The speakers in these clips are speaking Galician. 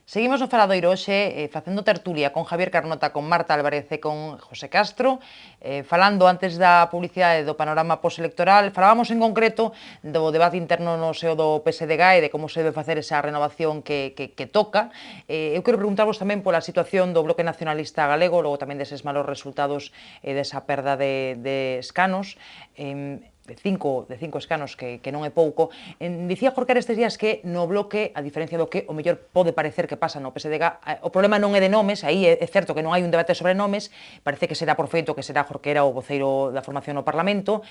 Seguimos no Faladoiro hoxe facendo tertulia con Javier Carnota, con Marta Álvarez e con José Castro, falando antes da publicidade do panorama postelectoral. Falábamos en concreto do debate interno no seo do PSDG e de como se debe facer esa renovación que toca. Eu quero preguntarvos tamén pola situación do Bloque Nacionalista Galego, logo tamén deses malos resultados desa perda de escanos. De cinco escanos, que non é pouco. Dicía Jorquera estes días que no Bloque, a diferencia do que o mellor pode parecer que pasa no PSDG, o problema non é de nomes, aí é certo que non hai un debate sobre nomes, parece que será por feito que será Jorquera o voceiro da formación no Parlamento,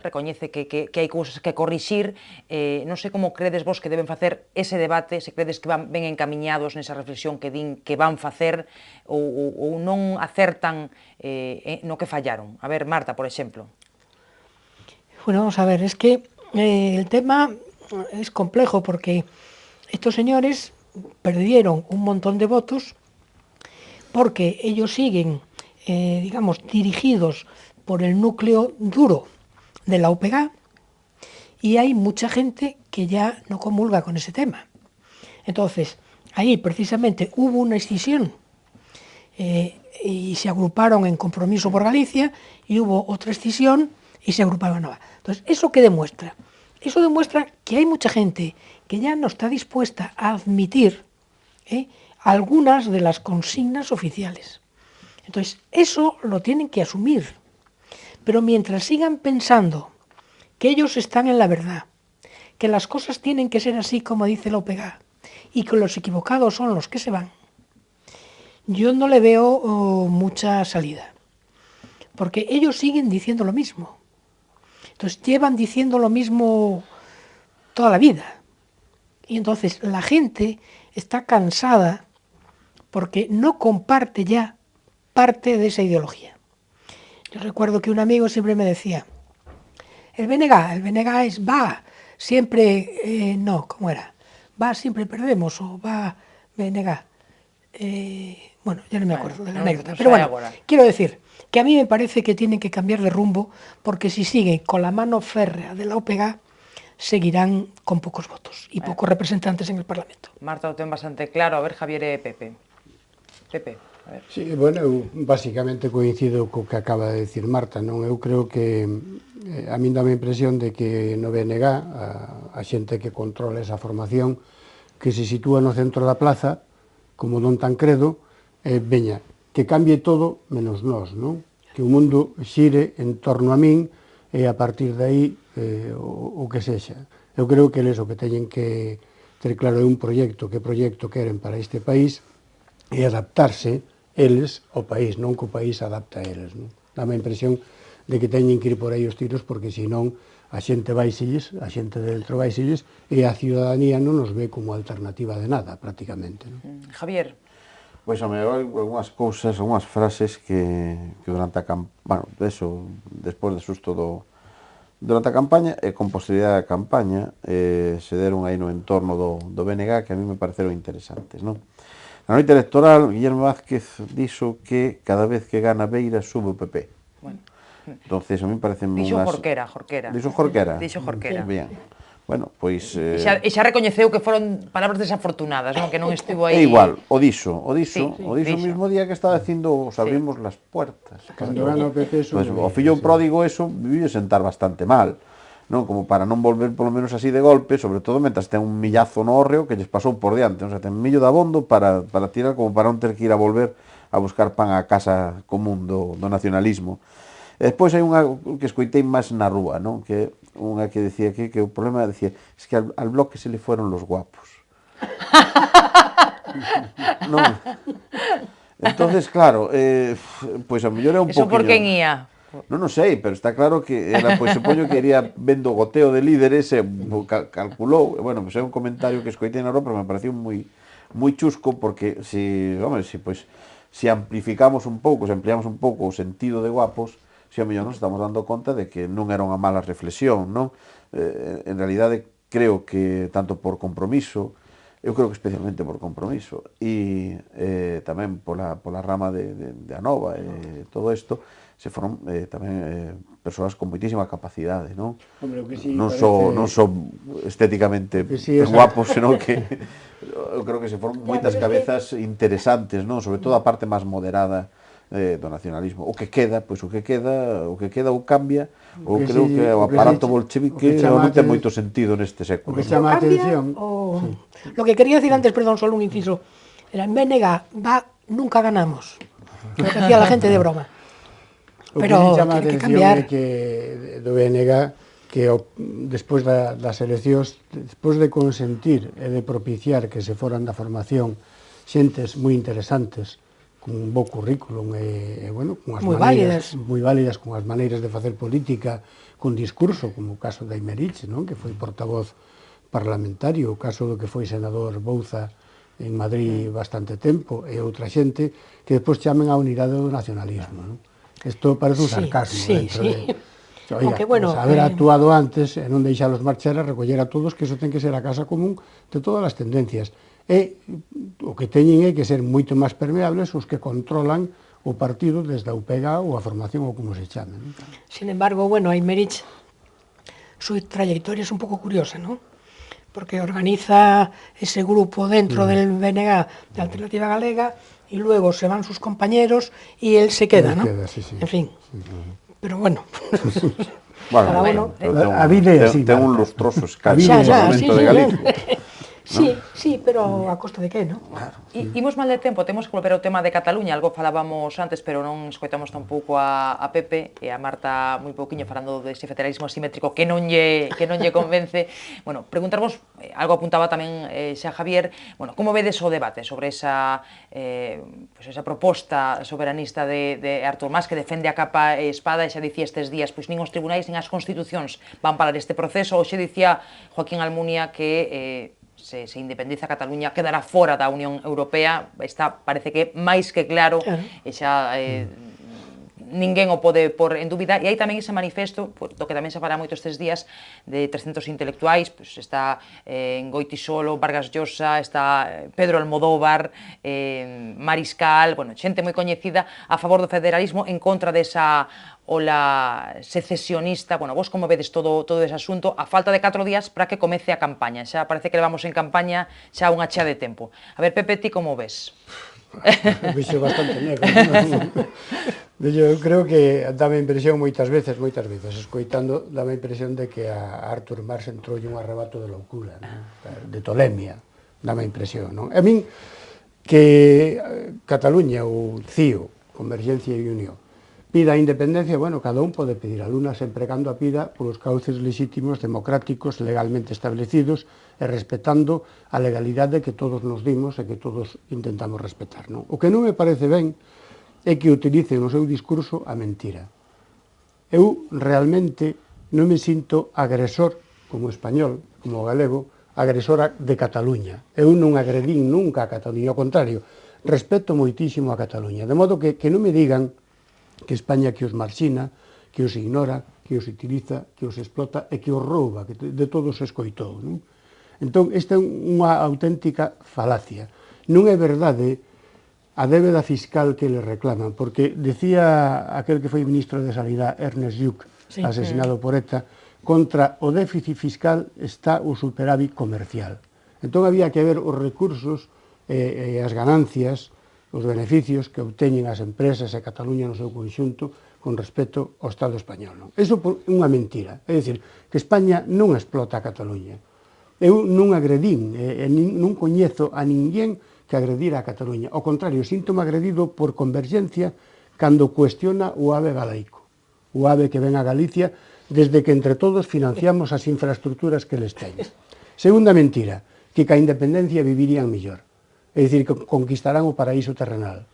recoñece que hai cousas que corrixir, non sei como credes vos que deben facer ese debate, se credes que van ben encamiñados nesa reflexión que din que van facer ou non acertan no que fallaron. A ver, Marta, por exemplo. Bueno, vamos a ver, es que el tema es complejo porque estos señores perdieron un montón de votos porque ellos siguen, digamos, dirigidos por el núcleo duro de la UPG y hay mucha gente que ya no comulga con ese tema. Entonces, ahí precisamente hubo una escisión y se agruparon en Compromiso por Galicia y hubo otra escisión y se agruparon en Nova. Entonces, ¿eso qué demuestra? Eso demuestra que hay mucha gente que ya no está dispuesta a admitir algunas de las consignas oficiales. Entonces, eso lo tienen que asumir. Pero mientras sigan pensando que ellos están en la verdad, que las cosas tienen que ser así como dice la OPEGA y que los equivocados son los que se van, yo no le veo mucha salida. Porque ellos siguen diciendo lo mismo. Entonces llevan diciendo lo mismo toda la vida. Y entonces la gente está cansada porque no comparte ya parte de esa ideología. Yo recuerdo que un amigo siempre me decía, el BNG es va, siempre, no, ¿cómo era? Va, siempre perdemos, o va, BNG. Bueno, ya no me acuerdo de la anécdota. Pero bueno, quiero decir que a mí me parece que tienen que cambiar de rumbo porque si siguen con la mano férrea de la OPG seguirán con pocos votos y pocos representantes en el Parlamento. Marta, lo ten bastante claro. A ver, Javier e Pepe. Pepe, a ver. Sí, bueno, eu basicamente coincido co que acaba de decir Marta, non? Eu creo que a min dá a impresión de que no BNG a xente que controla esa formación que se sitúa no centro da plaza como Don Tancredo, veña, que cambie todo menos nós, non? Que o mundo xire en torno a min e a partir de aí o que sexa. Eu creo que eles o que teñen que ter claro é un proxecto, que proxecto queren para este país e adaptarse eles ao país, non que o país adapta a eles, non? Dá-me a impresión de que teñen que ir por aí os tiros porque senón a xente vaiselles, a xente dentro vaiselles e a ciudadanía non nos ve como alternativa de nada, prácticamente, non? Javier. Pois, home, hai algunhas cousas, algunhas frases que durante a campaña, bueno, eso, despois do susto durante a campaña e con posterioridade da campaña se deron aí no entorno do BNG que a mí me pareceron interesantes, non? Na noite electoral, Guillermo Vázquez dixo que cada vez que gana Beira sube o PP. Bueno. Entonces, a mí parece Dixo Jorquera. Dixo Jorquera? Dixo Jorquera. Bien. Bueno, pois... E xa recoñeceu que foron palabras desafortunadas, non? Que non estivo aí... É igual, o dixo mismo día que estaba dicindo os abrimos las puertas. Cando gana o PP pues, o fillo pródigo eso vive sentar bastante mal, non? Como para non volver polo menos así de golpe, sobre todo mentras ten un millazo no hórreo que lles pasou por diante, o sea, ten millo de abondo para tirar como para non ter que ir a volver a buscar pan á casa común do nacionalismo. E despois hai unha que escoitei máis na rúa, non? Que unha que decía que o problema decía es que al bloque se le fueron los guapos. Non. Entonces, claro, pois a mellor é un Eso poquinho... por quen ía? Non sei, pero está claro que era, pois, supoño que iría vendo goteo de líderes e calculou, bueno, pois é un comentario que escoitei na rúa, pero me pareceu moi chusco porque se amplificamos un pouco, se ampliamos un pouco o sentido de guapos, se a mellor nos estamos dando conta de que non era unha mala reflexión, non? En realidade, creo que tanto por compromiso eu creo que especialmente por compromiso e tamén pola rama de Anova e todo isto, se foron tamén persoas con moitísima capacidade, non? Hombre, o que sí non parece... só estéticamente sí guapos, senón que eu creo que se foron moitas cabezas interesantes, non? Sobre todo a parte máis moderada do nacionalismo. O que queda ou cambia, ou creo que o aparato bolchevique non ten moito sentido neste século. O que chama a atención... Lo que quería decir antes, perdón, solo un inciso, era en BNG nunca ganamos. Lo que hacía la gente de broma. Pero o que chama a atención é que do BNG que despois das eleccións, despois de consentir e de propiciar que se foran da formación xentes moi interesantes, con un bo currículum e bueno, con as maneiras moi válidas, con as maneiras de facer política, con discurso, como o caso de Aymerich, non? Que foi portavoz parlamentario, o caso do que foi senador Bouza en Madrid bastante tempo, e outra xente que despois chamen a unidade do nacionalismo, non? Isto parece un sarcasmo dentro de... Oiga, pues haber actuado antes e non deixalos marchar a recoller a todos, que iso ten que ser a casa común de todas as tendencias. E o que teñen é que ser moito máis permeables os que controlan o partido desde a UPG ou a formación ou como se chame. ¿No? Sin embargo, bueno, Aymerich, su trayectoria es un poco curiosa, ¿no? Porque organiza ese grupo dentro del BNG de Alternativa Galega y luego se van sus compañeros y él se queda, ¿no? Sí. En fin, pero bueno. Bueno, a vida é así. Ten un lustroso escaño no Parlamento de Galicia. Sí, pero a costa de que, non? Claro. Imos mal de tempo, temos que volver ao tema de Cataluña, algo falábamos antes, pero non escoitamos tampouco a Pepe e a Marta moi pouquiño falando dese federalismo asimétrico que non lle convence. Bueno, preguntarvos, algo apuntaba tamén xa Javier, bueno, como vedes o debate sobre esa proposta soberanista de Artur Mas, que defende a capa e espada, e xa dicía estes días, pois nin os tribunais nin as constitucións van parar este proceso, ou xa dicía Joaquín Almunia que se independiza Cataluña quedará fora da Unión Europea, parece que máis que claro, e xa ninguén o pode pôr en dúbida, e hai tamén ese manifesto, do que tamén se fará moito estes días, de 300 intelectuais, pues está Goitisolo, Vargas Llosa, está Pedro Almodóvar, Mariscal, bueno, xente moi coñecida a favor do federalismo, en contra desa ola secesionista. Bueno, vos como vedes todo ese asunto, a falta de 4 días para que comece a campaña, xa parece que levamos en campaña xa unha chea de tempo. A ver, Pepe, ti como ves? Vexo bastante negro. Eu creo que dame impresión moitas veces, escoitando, dame impresión de que a Artur Mas entrou un arrebato de loucura, de tolemia, dame impresión, non? A min, que Cataluña ou CIO, Convergencia e Unión, pida a independencia, bueno, cada un pode pedir a Luna sempre cando a pida polos cauces legítimos, democráticos, legalmente establecidos e respetando a legalidade que todos nos dimos e que todos intentamos respetar, non? O que non me parece ben é que utilicen no seu discurso a mentira. Eu realmente non me sinto agresor como español, como galego, agresora de Cataluña. Eu non agredín nunca a Cataluña, ao contrario, respeto moitísimo a Cataluña, de modo que non me digan que España que os marxina, que os ignora, que os utiliza, que os explota e que os rouba, que de todos se escoitou. Non? Entón, esta é unha auténtica falacia. Non é verdade a débeda fiscal que le reclaman, porque decía aquel que foi ministro de Sanidade, Ernest Lluch, asesinado por ETA, contra o déficit fiscal está o superávit comercial. Entón, había que ver os recursos e as ganancias, os beneficios que obteñen as empresas e Cataluña no seu conxunto con respecto ao Estado español. Non? Iso é unha mentira. É dicir, que España non explota a Cataluña. Eu non agredín, non coñezo a ninguén que agredira a Cataluña. Ao contrario, síntome agredido por Convergencia cando cuestiona o AVE galaico. O AVE que ven a Galicia desde que entre todos financiamos as infraestructuras que les teñen. Segunda mentira, que ca independencia vivirían mellor. É dicir, que conquistarán o paraíso terrenal.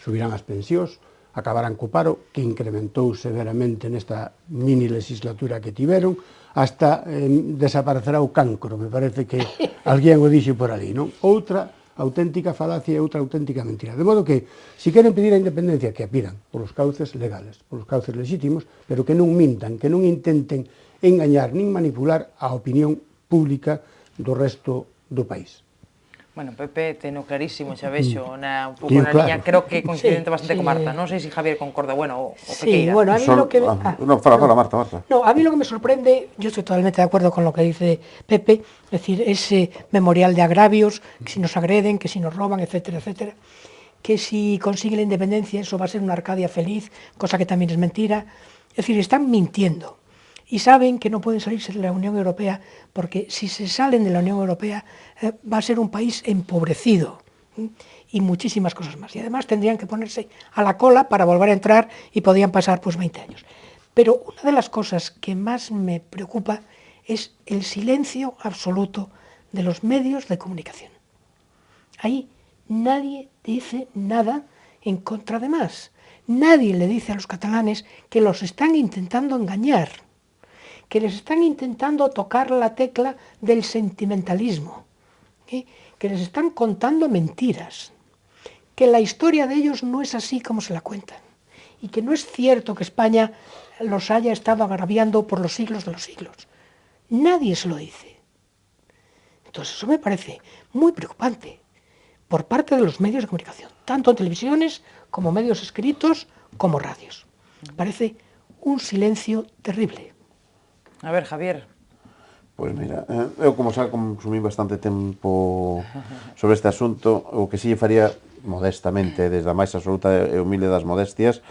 Subirán as pensións, acabarán co paro, que incrementou severamente nesta mini legislatura que tiveron, hasta desaparecerá o cancro, me parece que alguén o dixo por ali, non? Outra auténtica falacia e outra auténtica mentira. De modo que, se queren pedir a independencia, que a pidan polos cauces legales, polos cauces legítimos, pero que non mintan, que non intenten engañar nin manipular a opinión pública do resto do país. Bueno, Pepe teno clarísimo, xa vexo, un pouco Tío, na claro. liña, creo que coincidente Sí, bastante sí, con Marta. Non sei se Javier concorda, bueno, o que Sí, queira. bueno, a mí lo que... No, fala, Marta. No, a mí lo que me sorprende, yo estoy totalmente de acuerdo con lo que dice Pepe, es decir, ese memorial de agravios, que si nos agreden, que si nos roban, etcétera, etcétera, que si consigue la independencia eso va a ser una Arcadia feliz, cosa que también es mentira. Es decir, están mintiendo y saben que no pueden salirse de la Unión Europea porque si se salen de la Unión Europea va a ser un país empobrecido y muchísimas cosas más. Y además tendrían que ponerse a la cola para volver a entrar y podían pasar pues 20 años. Pero una de las cosas que más me preocupa es el silencio absoluto de los medios de comunicación. Ahí nadie dice nada en contra de más. Nadie le dice a los catalanes que los están intentando engañar, que les están intentando tocar la tecla del sentimentalismo, que les están contando mentiras, que la historia de ellos no es así como se la cuentan y que no es cierto que España los haya estado agraviando por los siglos de los siglos. Nadie se lo dice. Entonces eso me parece muy preocupante por parte de los medios de comunicación, tanto en televisiones como medios escritos como radios. Me parece un silencio terrible. A ver, Javier. Pois mira, eu como xa consumí bastante tempo sobre este asunto, o que si lle faría modestamente, desde a máis absoluta e humilde das modestias,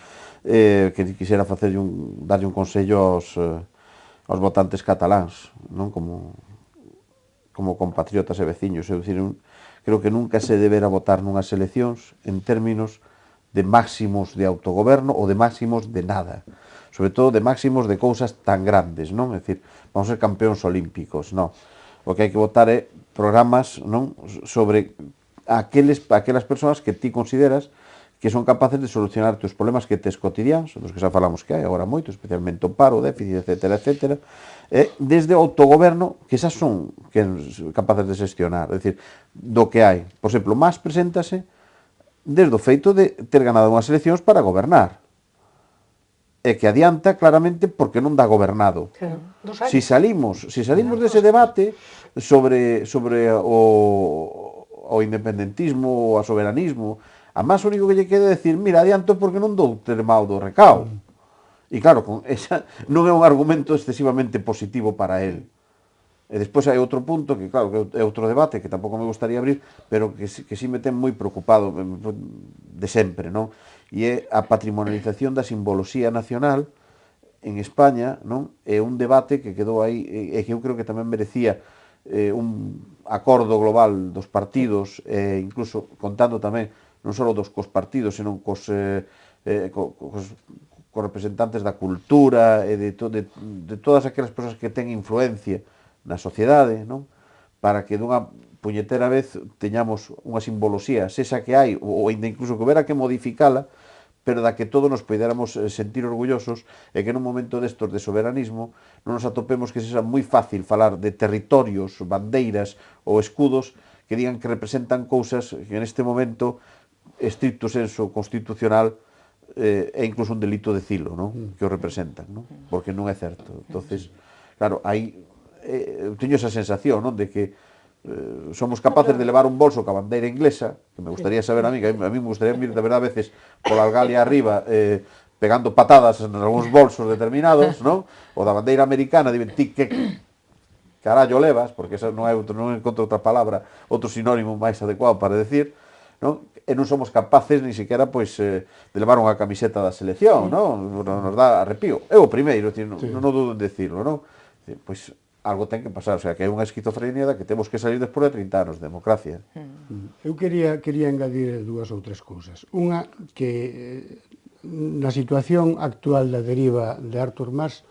que quixera darlle un consello aos votantes cataláns, non como compatriotas e veciños. É dicir, creo que nunca se debera votar nunhas eleccións en términos de máximos de autogoberno ou de máximos de nada. Sobre todo de máximos de cousas tan grandes, non? É dicir, vamos ser campeóns olímpicos, non. O que hai que votar é programas, non, sobre aquelas persoas que ti consideras que son capaces de solucionar os problemas que tes cotidianos, dos que xa falamos que hai agora moito, especialmente o paro, o déficit, etcétera, etcétera, desde o autogoberno que xa son capaces de xestionar, é dicir, do que hai. Por exemplo, Mas preséntase desde o feito de ter ganado unhas eleccións para gobernar. E que adianta claramente porque non dá gobernado. Si salimos dese debate sobre o independentismo ou o soberanismo, a Mas o único que lle queda é decir, mira, adianto porque non dou termao do recao. E claro, esa non é un argumento excesivamente positivo para él. E despois hai outro punto que, claro, que é outro debate que tampouco me gustaría abrir, pero que sí me ten moi preocupado de sempre, non? E é a patrimonialización da simboloxía nacional en España, non? É un debate que quedou aí e que eu creo que tamén merecía un acordo global dos partidos, incluso contando tamén non só cos partidos, senón cos representantes da cultura e de todas aquelas persoas que ten influencia na sociedade, non? Para que dunha puñetera vez teñamos unha simboloxía, sexa que hai, ou ainda incluso que houbera que modificala, pero da que todos nos podéramos sentir orgullosos e que nun momento destos de soberanismo non nos atopemos que sexa moi fácil falar de territorios, bandeiras ou escudos que digan que representan cousas que en este momento, estricto senso constitucional, é incluso un delito decilo, non? Que o representan, non? Porque non é certo. Entonces, claro, aí teño esa sensación, non? De que somos capaces de levar un bolso ca bandeira inglesa, que me gustaría saber a mí me gustaría vir de verdade a veces pola Algalia arriba pegando patadas en algúns bolsos determinados, non? O da bandeira americana, diben, ti que carallo levas, porque esa non encontro outra palabra, outro sinónimo máis adecuado para decir, non? E non somos capaces ni siquiera pois de levar unha camiseta da selección, non? Nos dá arrepío. Eu o primeiro, non dudo en decirlo, non? Pois algo ten que pasar, o sea, que é unha esquizofrenia da que temos que salir despois de 30 anos de democracia. Eu quería engadir dúas ou tres cousas. Unha, que na situación actual da deriva de Artur Mas,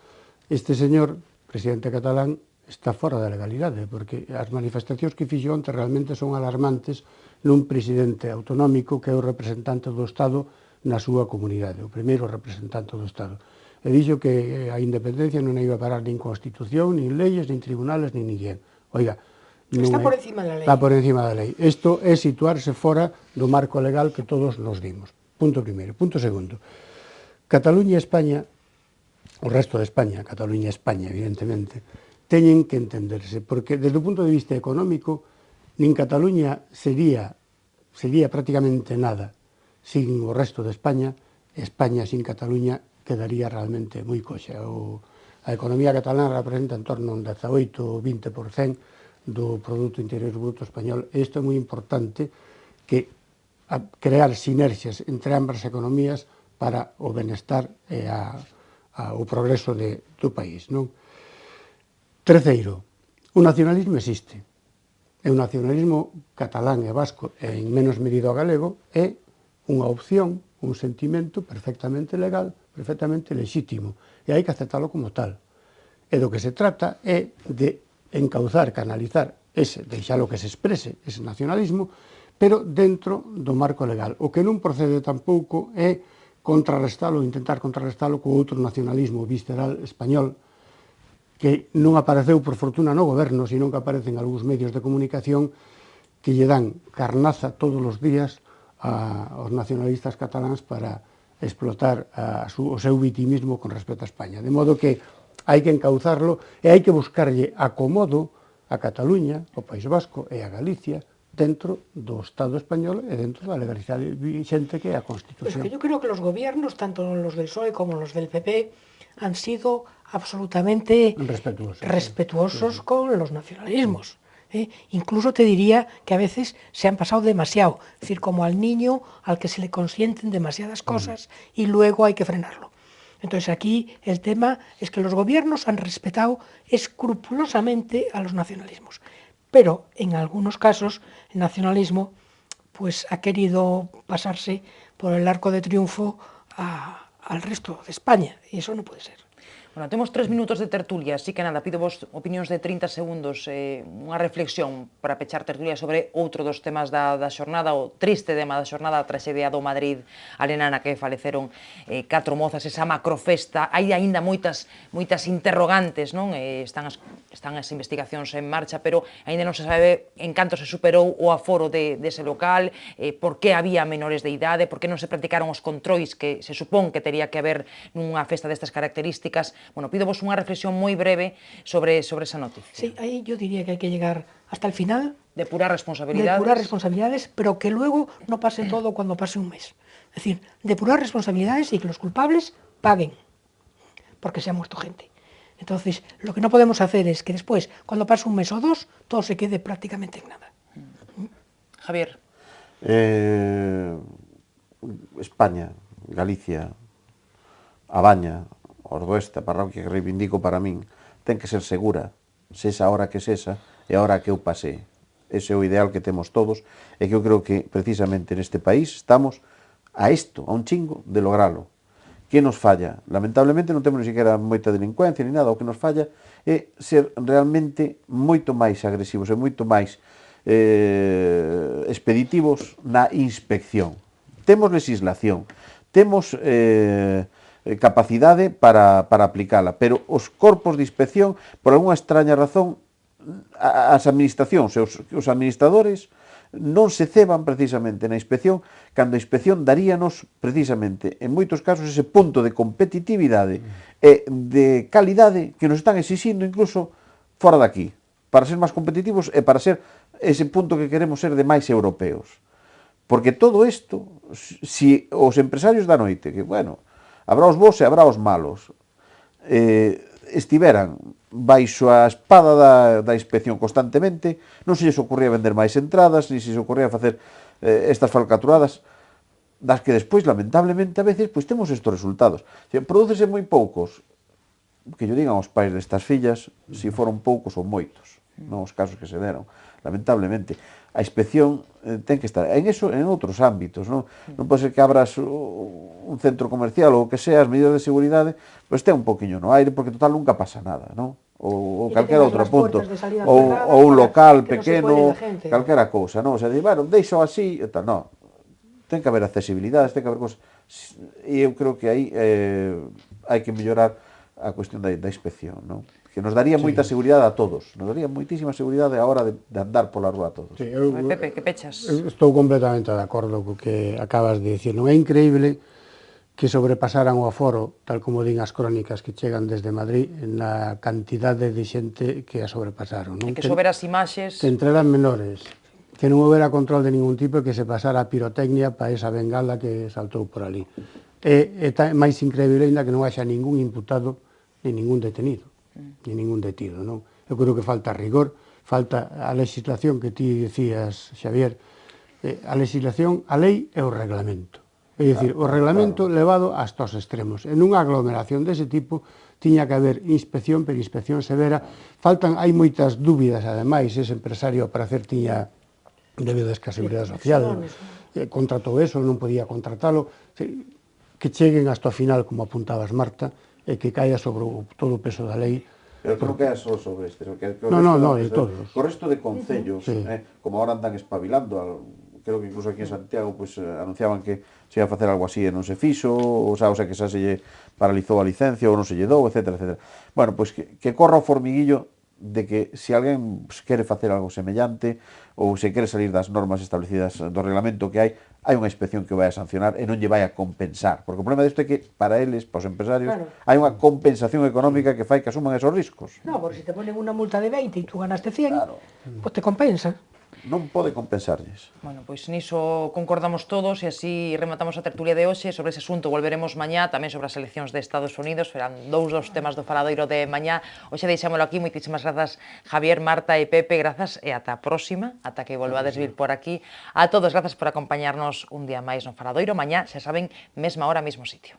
este señor, presidente catalán, está fora da legalidade, porque as manifestacións que fixo onte realmente son alarmantes nun presidente autonómico que é o representante do Estado na súa comunidade, o primeiro representante do Estado. E dixo que a independencia non iba a parar nin Constitución, nin leyes, nin tribunales, nin ninguén. Oiga, está por encima da lei. Está por encima da lei. Isto é situarse fora do marco legal que todos nos dimos. Punto primeiro. Punto segundo. Cataluña e España, o resto de España, Cataluña e España, evidentemente, teñen que entenderse, porque desde o punto de vista económico, nin Cataluña sería prácticamente nada sin o resto de España, España sin Cataluña quedaría realmente moi coxa. A economía catalana representa en torno a un 18 ou 20% do Produto Interior Bruto español. Isto é moi importante, que crear sinerxias entre ambas economías para o benestar e o progreso do país, non? Terceiro, o nacionalismo existe. E o nacionalismo catalán e vasco, e en menos medida o galego, é unha opción, un sentimento perfectamente legal, perfectamente lexítimo, e hai que aceptalo como tal. E do que se trata é de encauzar, canalizar deixalo que se exprese ese nacionalismo, pero dentro do marco legal. O que non procede tampouco é contrarrestalo, intentar contrarrestalo co outro nacionalismo visceral español, que non apareceu por fortuna no goberno, sino que aparece en algúns medios de comunicación que lle dan carnaza todos os días aos nacionalistas cataláns para explotar o seu vitimismo con respecto a España. De modo que hai que encauzarlo e hai que buscarlle acomodo a Cataluña, o País Vasco e a Galicia dentro do Estado español e dentro da legalidade vigente que é a Constitución. Pues que yo creo que los gobiernos, tanto los del PSOE como los del PP, han sido absolutamente respetuosos con los nacionalismos. Incluso te diría que a veces se han pasado demasiado, es decir, como al niño al que se le consienten demasiadas cosas y luego hay que frenarlo. Entonces aquí el tema es que los gobiernos han respetado escrupulosamente a los nacionalismos, pero en algunos casos el nacionalismo pues ha querido pasarse por el arco de triunfo al resto de España, y eso no puede ser. Bueno, temos 3 minutos de tertulia, así que nada, pido vos opinións de 30 segundos, unha reflexión para pechar tertulia sobre outro dos temas da xornada, o triste tema da xornada, a traxedia do Madrid Arenana, que faleceron 4 mozas, esa macrofesta. Hai aínda moitas interrogantes, non? Están as investigacións en marcha, pero aínda non se sabe en canto se superou o aforo dese local, por que había menores de idade, por que non se practicaron os controis que se supón que teria que haber nunha festa destas características. Bueno, pido vos unha reflexión moi breve sobre esa noticia. Sí, ahí yo diría que hay que llegar hasta el final. Depurar responsabilidades. Depurar responsabilidades, pero que luego no pase todo cuando pase un mes. Es decir, depurar responsabilidades y que los culpables paguen, porque se ha muerto gente. Entonces, lo que no podemos hacer es que después, cuando pase un mes o dos, todo se quede prácticamente en nada. Javier. España, Galicia, A Baña, Ordoesta, parroquia que reivindico para min, ten que ser segura, sexa a hora que sexa e a hora que eu pasei. Ese é o ideal que temos todos e que eu creo que precisamente neste país estamos a isto, a un chingo de logralo. Que nos falla? Lamentablemente non temos ni siquiera moita delincuencia ni nada, o que nos falla é ser realmente moito máis agresivos e moito máis expeditivos na inspección. Temos legislación, temos capacidade para aplicala, pero os corpos de inspección, por algunha extraña razón, as administracións e os administradores non se ceban precisamente na inspección, cando a inspección daríanos precisamente, en moitos casos, ese punto de competitividade e de calidade que nos están exixindo incluso fora daqui, para ser máis competitivos e para ser ese punto que queremos ser de máis europeos. Porque todo isto, si os empresarios da noite, que, bueno, habrá os bons e habrá os malos, estiveran baixo a espada da inspección constantemente, non se lles ocurría vender máis entradas, ni se lles ocurría facer estas falcaturadas, das que despois, lamentablemente, a veces, pois temos estes resultados. Prodúcese moi poucos, que yo digan aos pais destas fillas, se foron poucos ou moitos, non os casos que se deron, lamentablemente. A inspección ten que estar en eso, en outros ámbitos, non pode ser que abras un centro comercial ou que sea, as medidas de seguridade, pois ten un poquinho no aire, porque total nunca pasa nada, non? Ou calquera outro punto, ou un local pequeno, calquera cousa, non? O sea, bueno, deixo así, e tal, non. Ten que haber accesibilidades, ten que haber cosas, e eu creo que aí hai que mellorar a cuestión da inspección, non? Que nos daría moita seguridade a todos, nos daría moitísima seguridade a hora de andar pola rúa a todos. Sí, Pepe, que pechas? Estou completamente de acordo co que acabas de dicir. Non é increíble que sobrepasaran o aforo, tal como din as crónicas que chegan desde Madrid, na cantidade de xente que a sobrepasaron. Non? E que sobre as imaxes... Que entraran menores, que non houbera control de ningún tipo e que se pasara a pirotecnia para esa bengala que saltou por ali. E máis increíble ainda que non haxa ningún imputado ni ningún detenido, ni ningún detido, non? Eu creo que falta rigor, falta a legislación que ti decías, Xavier, a legislación, a lei e o reglamento. É dicir, o reglamento levado hasta os extremos. En unha aglomeración dese tipo tiña que haber inspección, pero inspección severa. Hai moitas dúbidas, ademais, ese empresario ao parecer tiña debedas que a Seguridade Social contratou eso, non podía contratalo, que cheguen hasta o final, como apuntabas, Marta, e que caia sobre todo o peso da lei. Pero que non queda só sobre este, que no, de todos. O resto de concellos, como ahora andan espabilando, creo que incluso aquí en Santiago anunciaban que se ia a facer algo así e non se fixo, o sea que xa se lle paralizou a licencia ou non se lle dou, etcétera, etcétera. Bueno, pois que corra o formiguillo de que se alguén quere facer algo semellante ou se quere salir das normas establecidas do reglamento que hai unha inspección que o vai a sancionar e non lle vai a compensar, porque o problema disto é que para eles, para os empresarios, hai unha compensación económica que fai que asuman esos riscos. No, porque se te ponen unha multa de 20 e tú ganaste 100, pois te compensa. Non pode compensarlles. Bueno, pois niso concordamos todos e así rematamos a tertulia de hoxe. Sobre ese asunto volveremos mañá, tamén sobre as eleccións de Estados Unidos, serán dous dos temas do faladoiro de mañá. Hoxe deixámolo aquí, moitísimas grazas Javier, Marta e Pepe, grazas e ata a próxima, ata que volvades vir por aquí. A todos, grazas por acompañarnos un día máis no faladoiro. Mañá, xa saben, mesma hora, mesmo sitio.